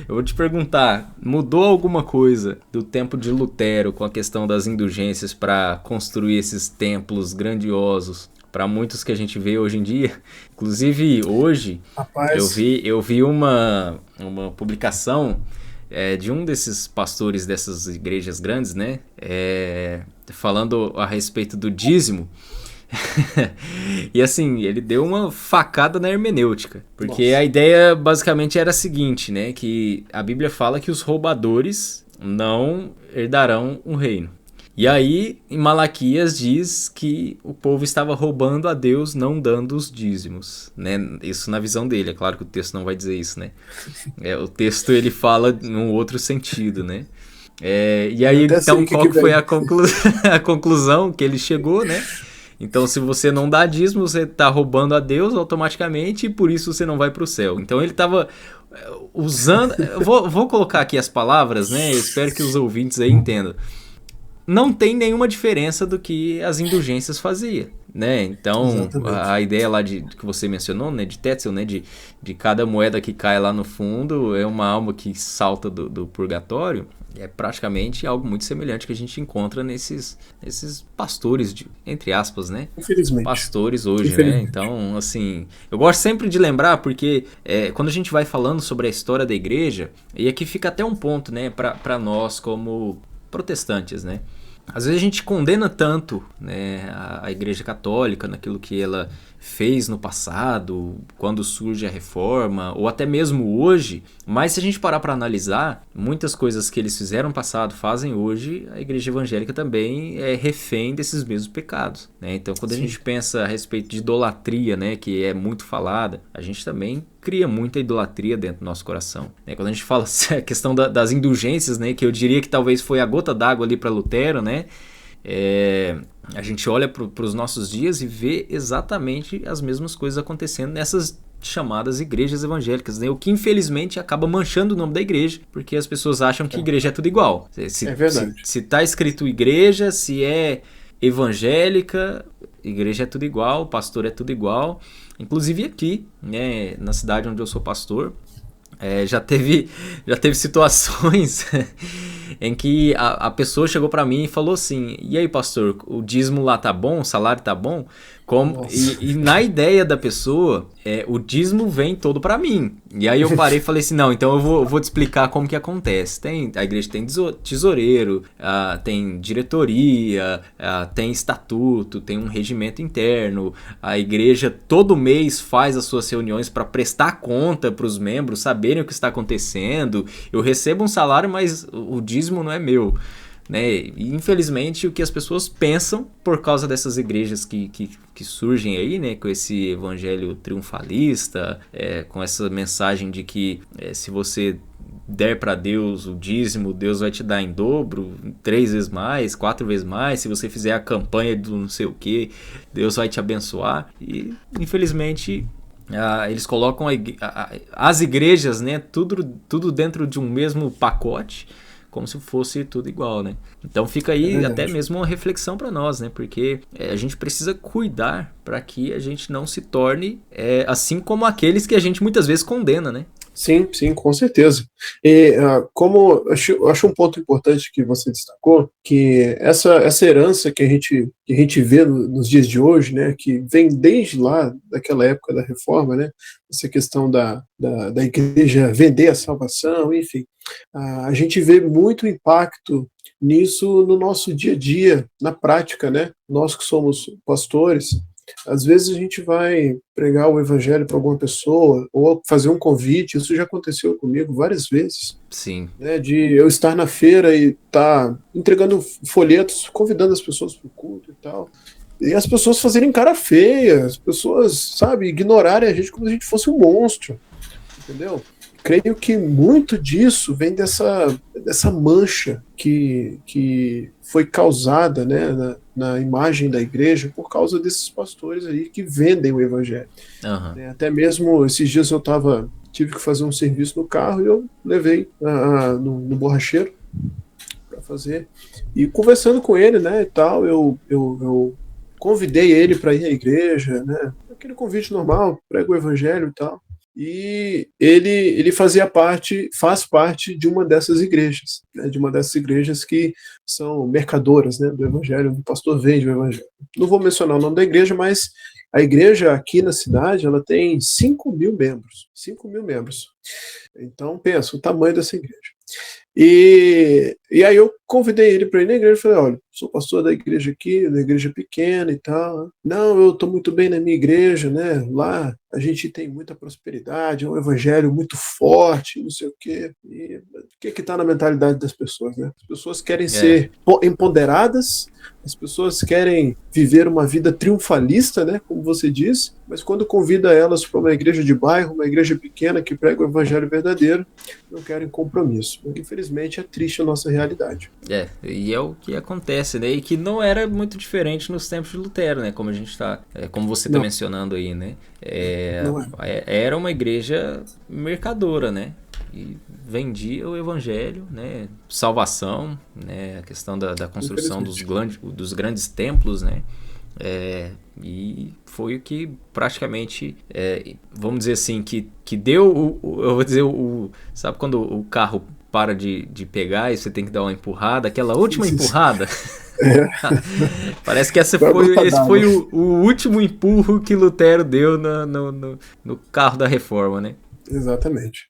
Eu vou te perguntar, mudou alguma coisa do tempo de Lutero com a questão das indulgências para construir esses templos grandiosos para muitos que a gente vê hoje em dia? Inclusive, hoje Rapaz, eu vi uma publicação de um desses pastores dessas igrejas grandes, né? Falando a respeito do dízimo. E assim, ele deu uma facada na hermenêutica. Porque a nossa. ideia basicamente era a seguinte, né? Que a Bíblia fala que os roubadores não herdarão um reino. E aí, em Malaquias diz que o povo estava roubando a Deus, não dando os dízimos, né? Isso na visão dele. É claro que o texto não vai dizer isso, né? O texto ele fala num outro sentido, né? E Eu aí, até então, sei o que qual que que foi vem. a conclusão que ele chegou, né? Então, se você não dá dízimo, você está roubando a Deus automaticamente e por isso você não vai para o céu. Então, ele estava usando. Vou colocar aqui as palavras, né? Eu espero que os ouvintes aí entendam. Não tem nenhuma diferença do que as indulgências fazia, né? Então, Exatamente. a ideia lá que você mencionou, né, de Tetzel, né, de cada moeda que cai lá no fundo é uma alma que salta do purgatório, é praticamente algo muito semelhante que a gente encontra nesses pastores, entre aspas, né? Infelizmente. Pastores hoje, né? Infelizmente. Então, assim, eu gosto sempre de lembrar porque quando a gente vai falando sobre a história da igreja, e aqui fica até um ponto, né, para nós como protestantes, né? Às vezes a gente condena tanto, né, a Igreja Católica naquilo que ela fez no passado, quando surge a reforma, ou até mesmo hoje, mas se a gente parar para analisar, muitas coisas que eles fizeram no passado, fazem hoje, a Igreja Evangélica também é refém desses mesmos pecados, né? Então, quando a gente Sim. pensa a respeito de idolatria, né, que é muito falada, a gente também cria muita idolatria dentro do nosso coração, né? Quando a gente fala a questão das indulgências, né, que eu diria que talvez foi a gota d'água ali para Lutero, né? A gente olha para os nossos dias e vê exatamente as mesmas coisas acontecendo nessas chamadas igrejas evangélicas, né? O que infelizmente acaba manchando o nome da igreja, porque as pessoas acham que igreja é tudo igual. É verdade. Se tá escrito igreja, se é evangélica, igreja é tudo igual, pastor é tudo igual. Inclusive aqui, né, na cidade onde eu sou pastor, já teve situações em que a pessoa chegou para mim e falou assim: e aí, pastor, o dízimo lá tá bom, o salário tá bom? Nossa. E na ideia da pessoa, o dízimo vem todo para mim. E aí eu parei e falei assim: não, então eu vou te explicar como que acontece. A igreja tem tesoureiro, tem diretoria, tem estatuto, tem um regimento interno. A igreja todo mês faz as suas reuniões para prestar conta para os membros saberem o que está acontecendo. Eu recebo um salário, mas o dízimo não é meu. Né? E infelizmente o que as pessoas pensam por causa dessas igrejas que surgem aí, né, com esse evangelho triunfalista, com essa mensagem de que se você der para Deus o dízimo, Deus vai te dar em dobro, 3 vezes mais, 4 vezes mais. Se você fizer a campanha do não sei o que, Deus vai te abençoar. E infelizmente eles colocam as igrejas, né, tudo dentro de um mesmo pacote, como se fosse tudo igual, né? Então fica É aí até verdade. mesmo uma reflexão para nós, né? Porque a gente precisa cuidar para que a gente não se torne assim como aqueles que a gente muitas vezes condena, né? Sim, sim, com certeza. E como eu acho um ponto importante que você destacou, que essa herança que a gente vê nos dias de hoje, né, que vem desde lá, daquela época da reforma, né, essa questão da igreja vender a salvação, enfim, a gente vê muito impacto nisso no nosso dia a dia, na prática, né? Nós que somos pastores, às vezes a gente vai pregar o evangelho para alguma pessoa ou fazer um convite, isso já aconteceu comigo várias vezes, Sim. né, de eu estar na feira e estar entregando folhetos, convidando as pessoas para o culto e tal, e as pessoas fazerem cara feia, as pessoas, sabe, ignorarem a gente como se a gente fosse um monstro, entendeu? Creio que muito disso vem dessa mancha que foi causada, né, na imagem da igreja por causa desses pastores aí que vendem o evangelho. Aham. Né? Até mesmo esses dias tive que fazer um serviço no carro e eu levei no borracheiro para fazer. E conversando com ele, né, e tal, eu convidei ele para ir à igreja, né, aquele convite normal, prego o evangelho e tal. e ele faz parte de uma dessas igrejas, né, de uma dessas igrejas que são mercadoras, né, do evangelho, o pastor vende o evangelho. Não vou mencionar o nome da igreja, mas a igreja aqui na cidade, ela tem 5.000 membros, 5.000 membros. Então, pensa o tamanho dessa igreja. E aí eu convidei ele para ir na igreja e falei, olha, sou pastor da igreja aqui, da igreja pequena e tal. Não, eu estou muito bem na minha igreja, né? Lá a gente tem muita prosperidade, é um evangelho muito forte, não sei o quê. E o que está na mentalidade das pessoas, né? As pessoas querem ser empoderadas, as pessoas querem viver uma vida triunfalista, né? Como você disse, mas quando convida elas para uma igreja de bairro, uma igreja pequena que prega o evangelho verdadeiro, não querem compromisso. Infelizmente é triste a nossa realidade. E é o que acontece, né? E que não era muito diferente nos tempos de Lutero, né? Como a gente tá, como você está mencionando aí, né? Era uma igreja mercadora, né? E vendia o evangelho, né? Salvação, né? A questão da construção dos grandes templos, né? E foi o que praticamente, vamos dizer assim, que deu, eu vou dizer, sabe quando o carro para de pegar e você tem que dar uma empurrada, aquela última empurrada? Parece que esse foi o último empurro que Lutero deu no carro da reforma, né? Exatamente.